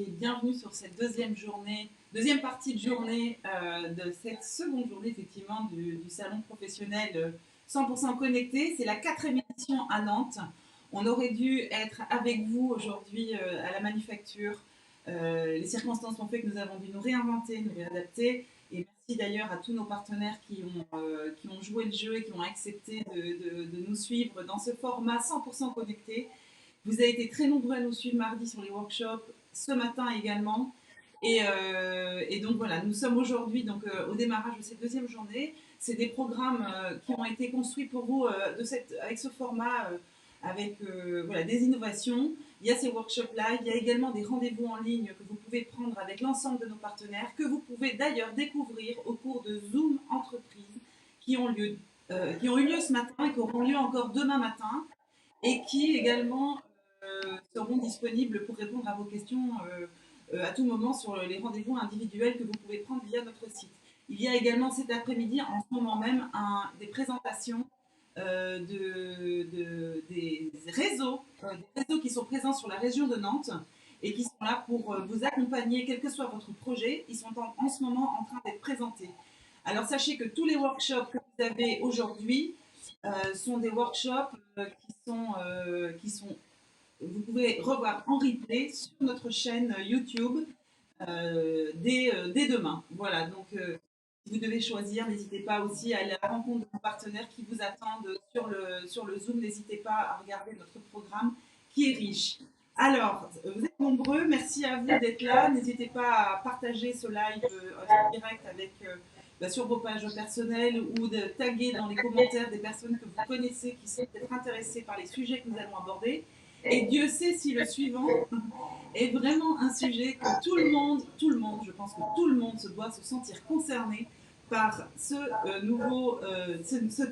et bienvenue sur cette deuxième partie de journée de cette seconde journée effectivement du salon professionnel 100% connecté. C'est la 4e édition à Nantes. On aurait dû être avec vous aujourd'hui à la manufacture. Les circonstances ont fait que nous avons dû nous réinventer, nous réadapter. Et merci d'ailleurs à tous nos partenaires qui ont joué le jeu et qui ont accepté de nous suivre dans ce format 100% connecté. Vous avez été très nombreux à nous suivre mardi sur les workshops, ce matin également. Et donc voilà, nous sommes aujourd'hui au démarrage de cette deuxième journée. C'est des programmes qui ont été construits pour vous avec ce format, avec voilà, des innovations. Il y a ces workshops-là, il y a également des rendez-vous en ligne que vous pouvez prendre avec l'ensemble de nos partenaires, que vous pouvez d'ailleurs découvrir au cours de Zoom Entreprises qui ont eu lieu ce matin et qui auront lieu encore demain matin, et qui également seront disponibles pour répondre à vos questions à tout moment sur les rendez-vous individuels que vous pouvez prendre via notre site. Il y a également cet après-midi, en ce moment même, des présentations des réseaux qui sont présents sur la région de Nantes et qui sont là pour vous accompagner, quel que soit votre projet. Ils sont en ce moment en train d'être présentés. Alors sachez que tous les workshops que vous avez aujourd'hui sont des workshops qui sont vous pouvez revoir en replay sur notre chaîne YouTube dès demain. Voilà, donc si vous devez choisir, n'hésitez pas aussi à aller à la rencontre de vos partenaires qui vous attendent sur le Zoom. N'hésitez pas à regarder notre programme qui est riche. Alors, vous êtes nombreux, merci à vous d'être là. N'hésitez pas à partager ce live en direct sur vos pages personnelles ou de taguer dans les commentaires des personnes que vous connaissez qui sont peut-être intéressées par les sujets que nous allons aborder. Et Dieu sait si le suivant est vraiment un sujet que tout le monde, je pense que tout le monde doit se sentir concerné par ce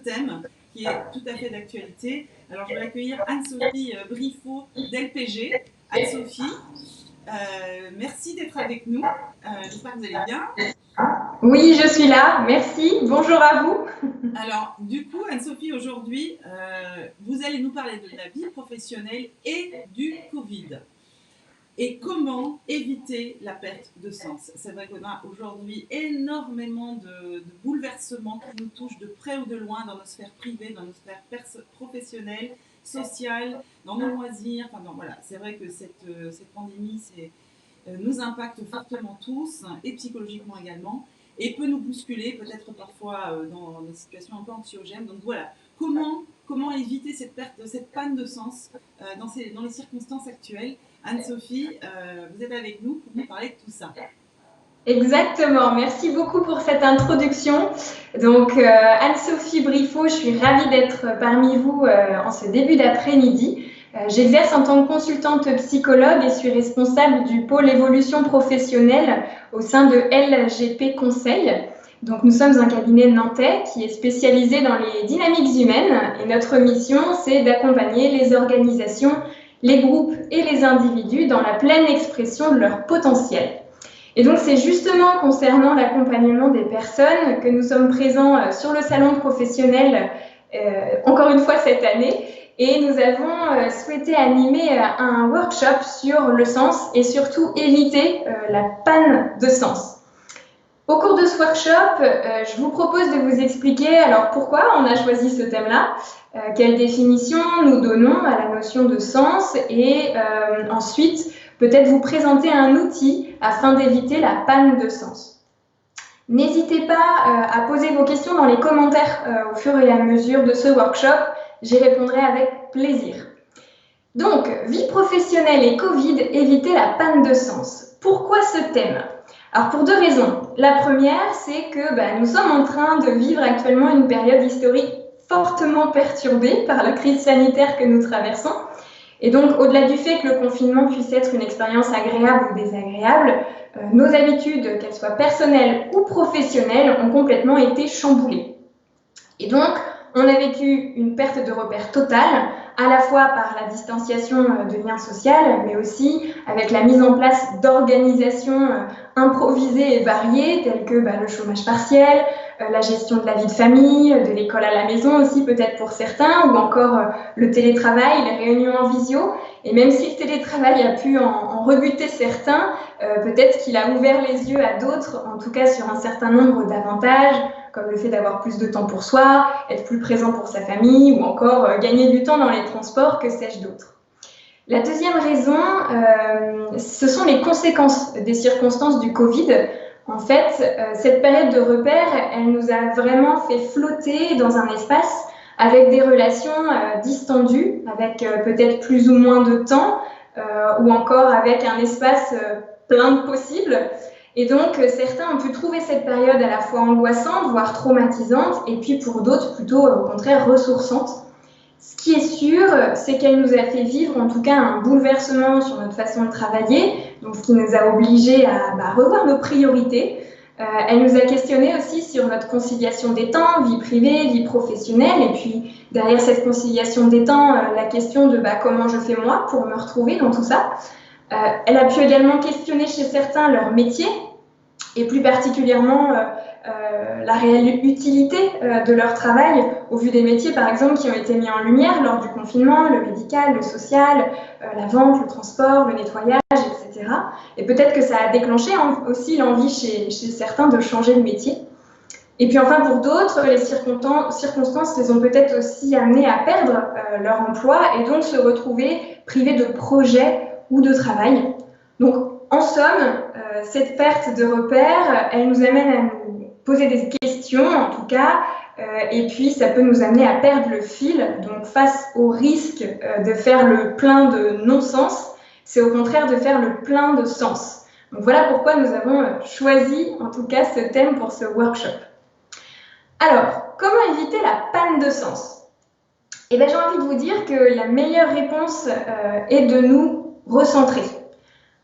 thème qui est tout à fait d'actualité. Alors je vais accueillir Anne-Sophie Briffaut d'LPG. Anne-Sophie, merci d'être avec nous. J'espère que vous allez bien. Oui, je suis là. Merci. Bonjour à vous. Alors, du coup, Anne-Sophie, aujourd'hui, vous allez nous parler de la vie professionnelle et du Covid. Et comment éviter la perte de sens. C'est vrai qu'on a aujourd'hui énormément de bouleversements qui nous touchent de près ou de loin dans nos sphères privées, dans nos sphères professionnelles, sociales, dans nos loisirs. Enfin, voilà, c'est vrai que cette pandémie nous impacte fortement tous, et psychologiquement également, et peut nous bousculer peut-être parfois dans des situations un peu anxiogènes. Donc voilà, comment éviter cette panne de sens dans les circonstances actuelles. Anne-Sophie, vous êtes avec nous pour nous parler de tout ça. Exactement, merci beaucoup pour cette introduction. Donc Anne-Sophie Briffaut, je suis ravie d'être parmi vous en ce début d'après-midi. J'exerce en tant que consultante psychologue et suis responsable du pôle évolution professionnelle au sein de LGP Conseil. Donc nous sommes un cabinet nantais qui est spécialisé dans les dynamiques humaines et notre mission c'est d'accompagner les organisations, les groupes et les individus dans la pleine expression de leur potentiel. Et donc c'est justement concernant l'accompagnement des personnes que nous sommes présents sur le salon professionnel encore une fois cette année. Et nous avons souhaité animer un workshop sur le sens et surtout éviter la panne de sens. Au cours de ce workshop, je vous propose de vous expliquer alors pourquoi on a choisi ce thème-là, quelle définition nous donnons à la notion de sens et ensuite peut-être vous présenter un outil afin d'éviter la panne de sens. N'hésitez pas à poser vos questions dans les commentaires au fur et à mesure de ce workshop. J'y répondrai avec plaisir. Donc, vie professionnelle et Covid, éviter la panne de sens. Pourquoi ce thème? Alors, pour 2 raisons. La première, c'est que nous sommes en train de vivre actuellement une période historique fortement perturbée par la crise sanitaire que nous traversons. Et donc, au-delà du fait que le confinement puisse être une expérience agréable ou désagréable, nos habitudes, qu'elles soient personnelles ou professionnelles, ont complètement été chamboulées. Et donc, on a vécu une perte de repères totale, à la fois par la distanciation de liens sociaux, mais aussi avec la mise en place d'organisations improvisées et variées, telles que le chômage partiel, la gestion de la vie de famille, de l'école à la maison aussi peut-être pour certains, ou encore le télétravail, les réunions en visio. Et même si le télétravail a pu en rebuter certains, peut-être qu'il a ouvert les yeux à d'autres, en tout cas sur un certain nombre d'avantages, comme le fait d'avoir plus de temps pour soi, être plus présent pour sa famille, ou encore gagner du temps dans les transports, que sais-je d'autre. La deuxième raison, ce sont les conséquences des circonstances du Covid. En fait, cette période de repère, elle nous a vraiment fait flotter dans un espace avec des relations distendues, avec peut-être plus ou moins de temps, ou encore avec un espace plein de possibles. Et donc, certains ont pu trouver cette période à la fois angoissante, voire traumatisante, et puis pour d'autres, plutôt au contraire ressourçante. Ce qui est sûr, c'est qu'elle nous a fait vivre en tout cas un bouleversement sur notre façon de travailler, donc ce qui nous a obligés à revoir nos priorités. Elle nous a questionné aussi sur notre conciliation des temps, vie privée, vie professionnelle, et puis derrière cette conciliation des temps, la question de comment je fais moi pour me retrouver dans tout ça. Elle a pu également questionner chez certains leur métier, et plus particulièrement la réelle utilité de leur travail au vu des métiers, par exemple, qui ont été mis en lumière lors du confinement, le médical, le social, la vente, le transport, le nettoyage, etc. Et peut-être que ça a déclenché aussi l'envie chez certains de changer de métier. Et puis enfin, pour d'autres, les circonstances les ont peut-être aussi amenés à perdre leur emploi et donc se retrouver privés de projets ou de travail. Donc, en somme, cette perte de repères, elle nous amène à nous poser des questions, en tout cas, et puis ça peut nous amener à perdre le fil. Donc, face au risque de faire le plein de non-sens, c'est au contraire de faire le plein de sens. Donc, voilà pourquoi nous avons choisi, en tout cas, ce thème pour ce workshop. Alors, comment éviter la panne de sens? Eh bien, j'ai envie de vous dire que la meilleure réponse est de nous recentrer.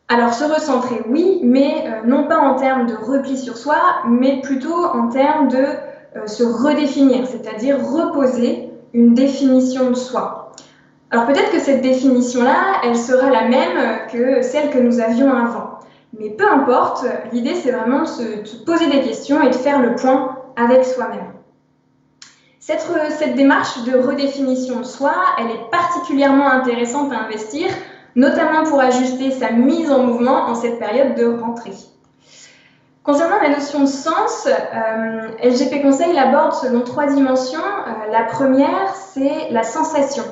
Alors, se recentrer, oui, mais non pas en termes de repli sur soi, mais plutôt en termes de se redéfinir, c'est-à-dire reposer une définition de soi. Alors, peut-être que cette définition-là, elle sera la même que celle que nous avions avant. Mais peu importe, l'idée, c'est vraiment de se poser des questions et de faire le point avec soi-même. Cette démarche de redéfinition de soi, elle est particulièrement intéressante à investir, notamment pour ajuster sa mise en mouvement en cette période de rentrée. Concernant la notion de sens, LGP Conseil l'aborde selon 3 dimensions. La première, c'est la sensation.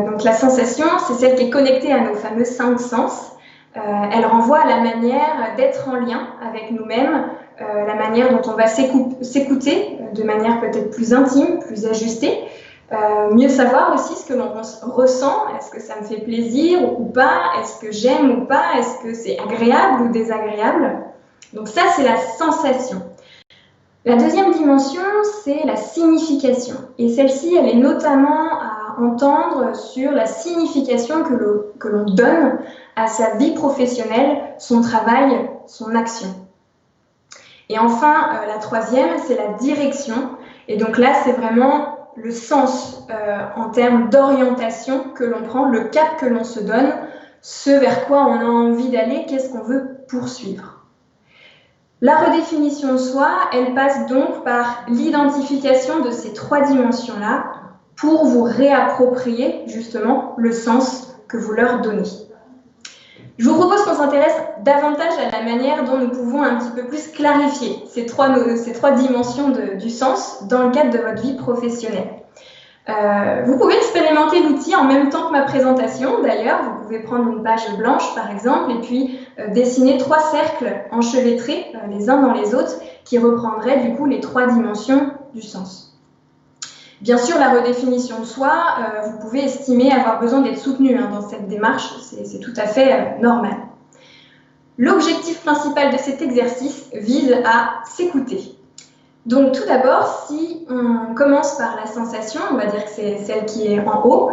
Donc la sensation, c'est celle qui est connectée à nos fameux 5 sens. Elle renvoie à la manière d'être en lien avec nous-mêmes, la manière dont on va s'écouter de manière peut-être plus intime, plus ajustée. Mieux savoir aussi ce que l'on ressent, est-ce que ça me fait plaisir ou pas, est-ce que j'aime ou pas, est-ce que c'est agréable ou désagréable. Donc ça, c'est la sensation. La deuxième dimension, c'est la signification. Et celle-ci, elle est notamment à entendre sur la signification que l'on donne à sa vie professionnelle, son travail, son action. Et enfin, la troisième, c'est la direction. Et donc là, c'est vraiment le sens en termes d'orientation que l'on prend, le cap que l'on se donne, ce vers quoi on a envie d'aller, qu'est-ce qu'on veut poursuivre. La redéfinition de soi, elle passe donc par l'identification de ces 3 dimensions-là pour vous réapproprier justement le sens que vous leur donnez. Je vous propose qu'on s'intéresse davantage à la manière dont nous pouvons un petit peu plus clarifier ces trois dimensions du sens dans le cadre de votre vie professionnelle. Vous pouvez expérimenter l'outil en même temps que ma présentation. D'ailleurs, vous pouvez prendre une page blanche par exemple et puis dessiner 3 cercles enchevêtrés les uns dans les autres qui reprendraient du coup les 3 dimensions du sens. Bien sûr, la redéfinition de soi, vous pouvez estimer avoir besoin d'être soutenu dans cette démarche, c'est tout à fait normal. L'objectif principal de cet exercice vise à s'écouter. Donc tout d'abord, si on commence par la sensation, on va dire que c'est celle qui est en haut,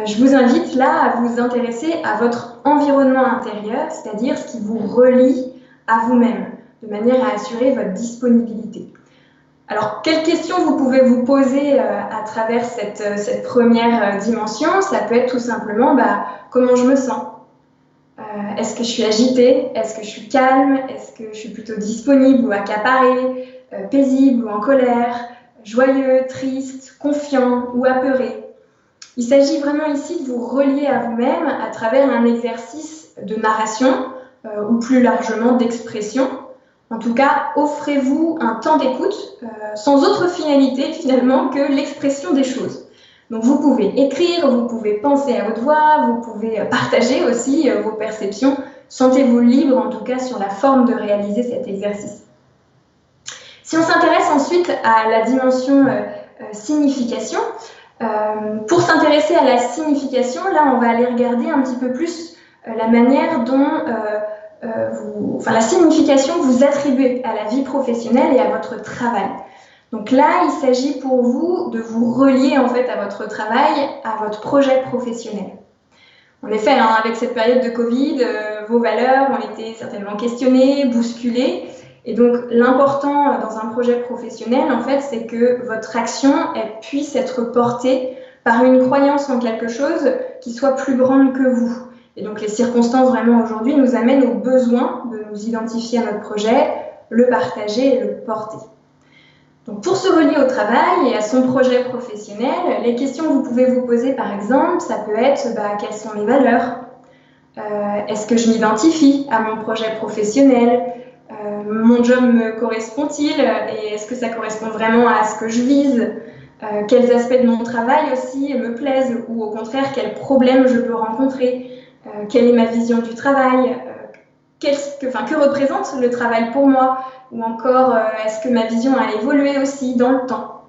je vous invite là à vous intéresser à votre environnement intérieur, c'est-à-dire ce qui vous relie à vous-même, de manière à assurer votre disponibilité. Alors, quelles questions vous pouvez vous poser à travers cette première dimension? Ça peut être tout simplement comment je me sens? Est-ce que je suis agitée? Est-ce que je suis calme? Est-ce que je suis plutôt disponible ou accaparée? paisible ou en colère, joyeux, triste, confiant ou apeuré. Il s'agit vraiment ici de vous relier à vous-même à travers un exercice de narration ou plus largement d'expression. En tout cas, offrez-vous un temps d'écoute sans autre finalité finalement que l'expression des choses. Donc vous pouvez écrire, vous pouvez penser à haute voix, vous pouvez partager aussi vos perceptions. Sentez-vous libre en tout cas sur la forme de réaliser cet exercice. Si on s'intéresse ensuite à la dimension signification, pour s'intéresser à la signification, là on va aller regarder un petit peu plus la manière dont la signification que vous attribuez à la vie professionnelle et à votre travail. Donc là, il s'agit pour vous de vous relier en fait à votre travail, à votre projet professionnel. En effet, avec cette période de Covid, vos valeurs ont été certainement questionnées, bousculées. Et donc, l'important dans un projet professionnel, en fait, c'est que votre action puisse être portée par une croyance en quelque chose qui soit plus grande que vous. Et donc, les circonstances vraiment aujourd'hui nous amènent au besoin de nous identifier à notre projet, le partager et le porter. Donc, pour se relier au travail et à son projet professionnel, les questions que vous pouvez vous poser, par exemple, ça peut être quelles sont mes valeurs? Est-ce que je m'identifie à mon projet professionnel? Mon job me correspond-il? Et est-ce que ça correspond vraiment à ce que je vise? Quels aspects de mon travail aussi me plaisent? Ou au contraire, quels problèmes je peux rencontrer? Quelle est ma vision du travail? Que représente le travail pour moi? Ou encore, est-ce que ma vision a évolué aussi dans le temps?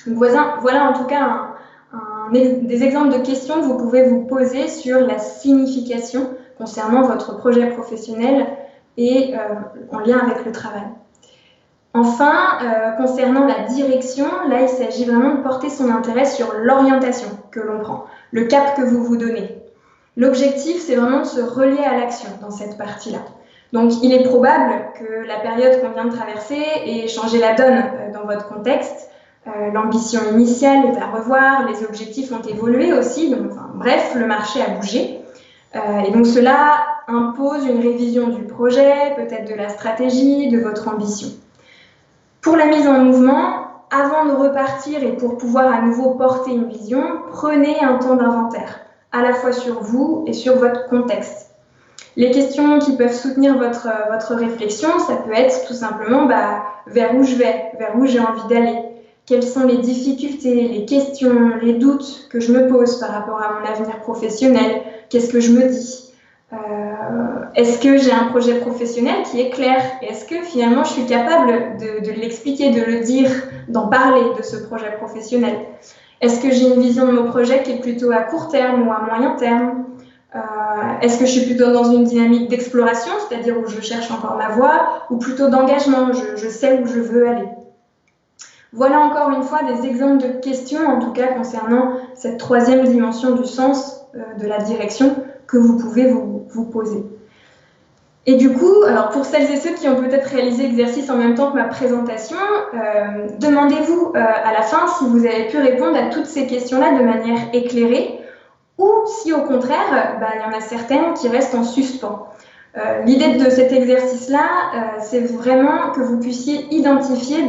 Donc voilà en tout cas des exemples de questions que vous pouvez vous poser sur la signification concernant votre projet professionnel et en lien avec le travail. Enfin, concernant la direction, là il s'agit vraiment de porter son intérêt sur l'orientation que l'on prend, le cap que vous vous donnez. L'objectif, c'est vraiment de se relier à l'action dans cette partie-là. Donc, il est probable que la période qu'on vient de traverser ait changé la donne dans votre contexte. L'ambition initiale est à revoir, les objectifs ont évolué aussi, donc, bref, le marché a bougé. Et donc, cela impose une révision du projet, peut-être de la stratégie, de votre ambition. Pour la mise en mouvement, avant de repartir et pour pouvoir à nouveau porter une vision, prenez un temps d'inventaire, à la fois sur vous et sur votre contexte. Les questions qui peuvent soutenir votre réflexion, ça peut être tout simplement vers où je vais, vers où j'ai envie d'aller. Quelles sont les difficultés, les questions, les doutes que je me pose par rapport à mon avenir professionnel? Qu'est-ce que je me dis? Est-ce que j'ai un projet professionnel qui est clair? Est-ce que finalement je suis capable de l'expliquer, de le dire, d'en parler de ce projet professionnel? Est-ce que j'ai une vision de mon projet qui est plutôt à court terme ou à moyen terme? Est-ce que je suis plutôt dans une dynamique d'exploration, c'est-à-dire où je cherche encore ma voie, ou plutôt d'engagement, je sais où je veux aller? Voilà encore une fois des exemples de questions, en tout cas concernant cette troisième dimension du sens de la direction que vous pouvez vous poser. Et du coup, alors pour celles et ceux qui ont peut-être réalisé l'exercice en même temps que ma présentation, demandez-vous à la fin si vous avez pu répondre à toutes ces questions-là de manière éclairée, ou si au contraire, il y en a certaines qui restent en suspens. L'idée de cet exercice-là, c'est vraiment que vous puissiez identifier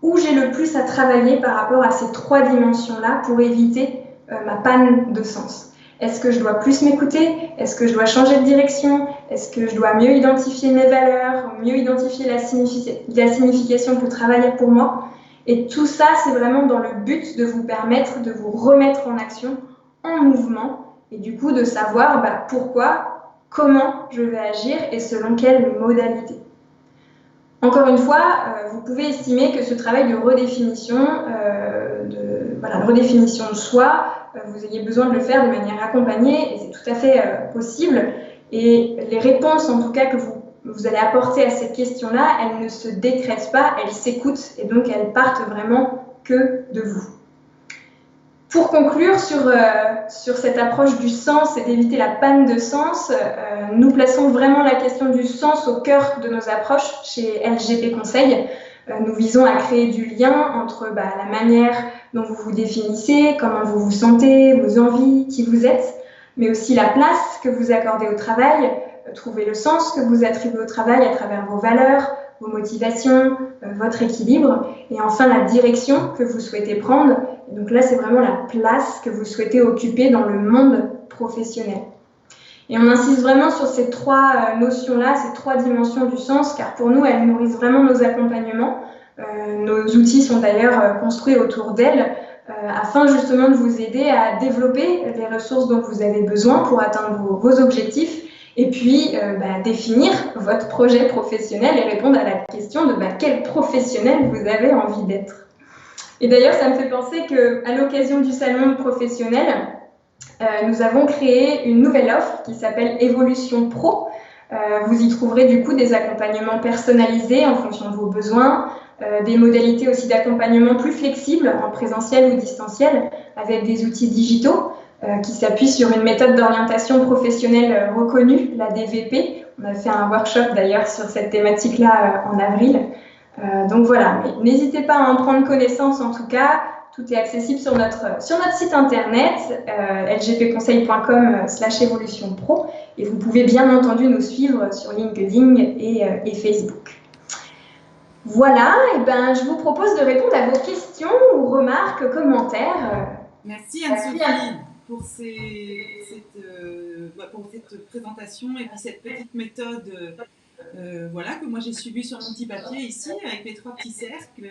où j'ai le plus à travailler par rapport à ces trois dimensions-là pour éviter ma panne de sens. Est-ce que je dois plus m'écouter? Est-ce que je dois changer de direction? Est-ce que je dois mieux identifier mes valeurs, mieux identifier la signification que le travail a pour moi? Et tout ça, c'est vraiment dans le but de vous permettre de vous remettre en action, en mouvement, et du coup de savoir pourquoi, comment je vais agir et selon quelle modalité. Encore une fois, vous pouvez estimer que ce travail de redéfinition, redéfinition de soi, vous ayez besoin de le faire de manière accompagnée, et c'est tout à fait possible. Et les réponses, en tout cas, que vous allez apporter à ces questions-là, elles ne se décrètent pas, elles s'écoutent, et donc elles partent vraiment que de vous. Pour conclure sur cette approche du sens et d'éviter la panne de sens, nous plaçons vraiment la question du sens au cœur de nos approches chez LGP Conseil. Nous visons à créer du lien entre la manière dont vous vous définissez, comment vous vous sentez, vos envies, qui vous êtes, mais aussi la place que vous accordez au travail, trouver le sens que vous attribuez au travail à travers vos valeurs, vos motivations, votre équilibre, et enfin la direction que vous souhaitez prendre. Et donc là, c'est vraiment la place que vous souhaitez occuper dans le monde professionnel. Et on insiste vraiment sur ces trois notions-là, ces trois dimensions du sens, car pour nous, elles nourrissent vraiment nos accompagnements. Nos outils sont d'ailleurs construits autour d'elles, afin justement de vous aider à développer les ressources dont vous avez besoin pour atteindre vos objectifs, et puis définir votre projet professionnel et répondre à la question de quel professionnel vous avez envie d'être. Et d'ailleurs, ça me fait penser qu'à l'occasion du salon professionnel, nous avons créé une nouvelle offre qui s'appelle Évolution Pro. Vous y trouverez du coup des accompagnements personnalisés en fonction de vos besoins, des modalités aussi d'accompagnement plus flexibles en présentiel ou distanciel avec des outils digitaux qui s'appuient sur une méthode d'orientation professionnelle reconnue, la DVP. On a fait un workshop d'ailleurs sur cette thématique-là en avril. Donc voilà, n'hésitez pas à en prendre connaissance en tout cas. Tout est accessible sur notre site internet lgpconseil.com/évolution-pro et vous pouvez bien entendu nous suivre sur LinkedIn et Facebook. Voilà, et je vous propose de répondre à vos questions ou remarques, commentaires. Merci Anne-Sophie pour cette présentation et puis cette petite méthode que moi j'ai suivie sur mon petit papier ici avec les 3 petits cercles.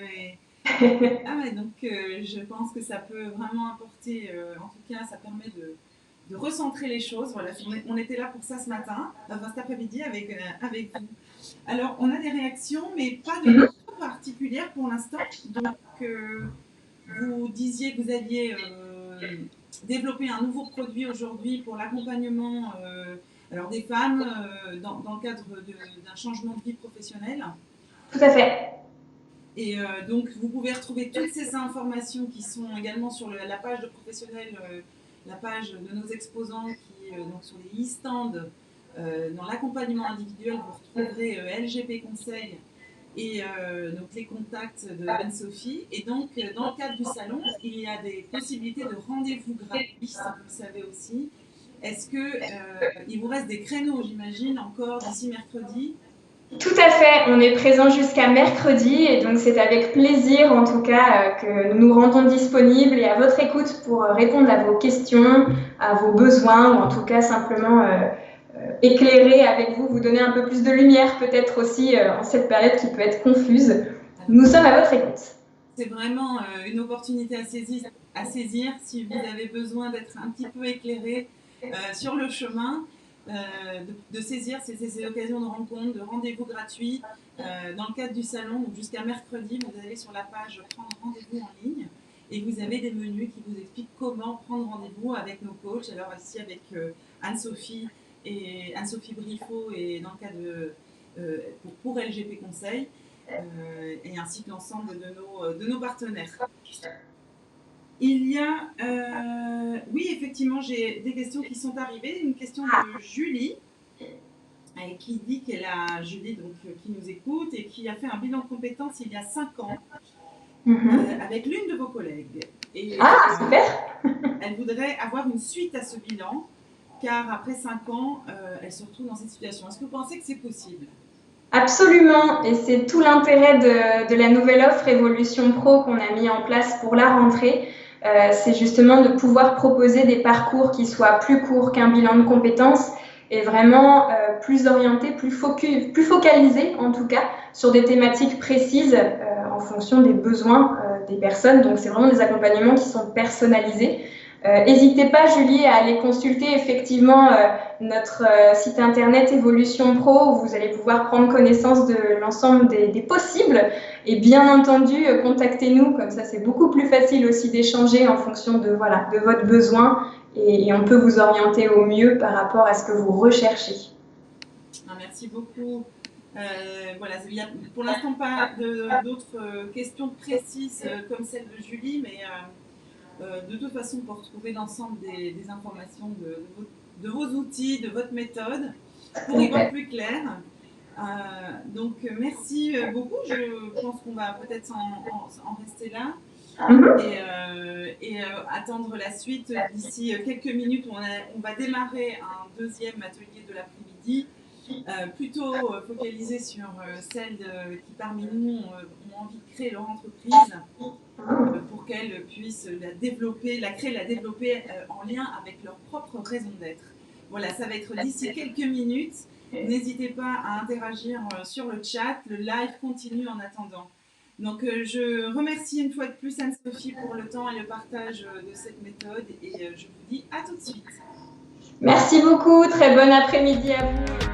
Donc je pense que ça peut vraiment apporter, en tout cas ça permet de recentrer les choses. Voilà, on était là pour ça ce matin, cet après-midi avec vous. Alors on a des réactions mais pas de questions particulières pour l'instant. Donc vous disiez que vous aviez développé un nouveau produit aujourd'hui pour l'accompagnement des femmes dans le cadre d'un changement de vie professionnelle. Tout à fait. Et donc, vous pouvez retrouver toutes ces informations qui sont également sur la page de professionnels, la page de nos exposants qui, donc sur les e-stands, dans l'accompagnement individuel, vous retrouverez LGP Conseil et donc les contacts de Anne-Sophie. Et donc, dans le cadre du salon, il y a des possibilités de rendez-vous gratuits, ça vous le savez aussi. Est-ce qu'il vous reste des créneaux, j'imagine, encore d'ici mercredi ? Tout à fait, on est présent jusqu'à mercredi et donc c'est avec plaisir en tout cas que nous nous rendons disponibles et à votre écoute pour répondre à vos questions, à vos besoins ou en tout cas simplement éclairer avec vous, vous donner un peu plus de lumière peut-être aussi en cette période qui peut être confuse. Nous sommes à votre écoute. C'est vraiment une opportunité à saisir si vous avez besoin d'être un petit peu éclairé sur le chemin. De saisir ces occasions de rencontres, de rendez-vous gratuits dans le cadre du salon. Donc jusqu'à mercredi, vous allez sur la page Prendre rendez-vous en ligne et vous avez des menus qui vous expliquent comment prendre rendez-vous avec nos coachs. Alors ici avec Anne-Sophie Briffaut et dans le cadre pour LGP Conseil et ainsi que l'ensemble de nos partenaires. Il y a, oui, effectivement, j'ai des questions qui sont arrivées. Une question de Julie, qui dit Julie donc, qui nous écoute et qui a fait un bilan de compétences il y a 5 ans avec l'une de vos collègues. Et, super. Elle voudrait avoir une suite à ce bilan, car après 5 ans, elle se retrouve dans cette situation. Est-ce que vous pensez que c'est possible ? Absolument, et c'est tout l'intérêt de la nouvelle offre Évolution Pro qu'on a mis en place pour la rentrée. C'est justement de pouvoir proposer des parcours qui soient plus courts qu'un bilan de compétences et vraiment plus orientés, plus focalisés en tout cas sur des thématiques précises en fonction des besoins des personnes. Donc c'est vraiment des accompagnements qui sont personnalisés. N'hésitez pas, Julie, à aller consulter effectivement notre site internet Évolution Pro où vous allez pouvoir prendre connaissance de l'ensemble des possibles. Et bien entendu, contactez-nous, comme ça c'est beaucoup plus facile aussi d'échanger en fonction de votre besoin et on peut vous orienter au mieux par rapport à ce que vous recherchez. Merci beaucoup. Il n'y a pour l'instant pas d'autres questions précises comme celle de Julie, mais de toute façon, pour retrouver l'ensemble des informations de vos outils, de votre méthode, pour y voir plus clair. Donc, merci beaucoup. Je pense qu'on va peut-être en rester là et attendre la suite d'ici quelques minutes. On va démarrer un deuxième atelier de l'après-midi plutôt focalisée sur celles qui parmi nous ont envie de créer leur entreprise pour qu'elles puissent la développer, la créer, la développer en lien avec leur propre raison d'être. Voilà, ça va être d'ici quelques minutes. N'hésitez pas à interagir sur le chat. Le live continue en attendant. Donc, je remercie une fois de plus Anne-Sophie pour le temps et le partage de cette méthode et je vous dis à tout de suite. Merci beaucoup. Très bon après-midi à vous.